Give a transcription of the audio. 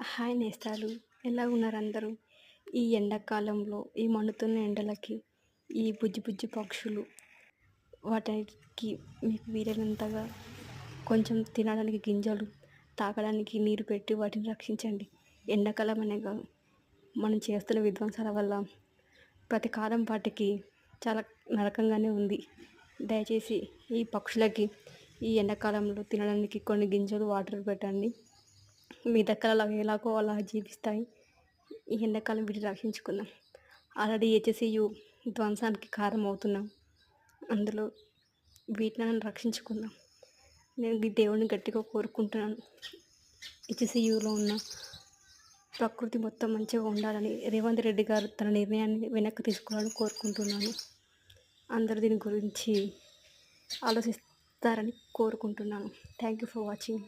Hi నేస్తాలు, ఎలా ఉన్నారు అందరూ? ఈ ఎండాకాలంలో ఈ మండుతున్న ఎండలకి ఈ బుజ్జి బుజ్జి పక్షులు వాటికి మీకు వీలైనంతగా కొంచెం తినడానికి గింజలు, తాగడానికి నీరు పెట్టి వాటిని రక్షించండి. ఎండాకాలం అనే కాదు, మనం చేస్తున్న విధ్వంసాల వల్ల ప్రతి కాలం వాటికి చాలా నరకంగానే ఉంది. దయచేసి ఈ పక్షులకి ఈ ఎండాకాలంలో తినడానికి కొన్ని గింజలు, వాటర్ పెట్టండి. మీ దగ్గర ఎలాగో అలా జీవిస్తాయి. ఈ ఎండాకాలం వీటిని రక్షించుకుందాం. ఆల్రెడీ హెచ్సియు ధ్వంసానికి కారణం అవుతున్నాం. అందులో వీటిని రక్షించుకుందాం. నేను ఈ దేవుడిని గట్టిగా కోరుకుంటున్నాను. హెచ్సియులో ఉన్న ప్రకృతి మొత్తం మంచిగా ఉండాలని రేవంత్ రెడ్డి గారు తన నిర్ణయాన్ని వెనక్కి తీసుకోవాలని కోరుకుంటున్నాను. అందరూ దీని గురించి ఆలోచిస్తారని కోరుకుంటున్నాను. Thank you for watching.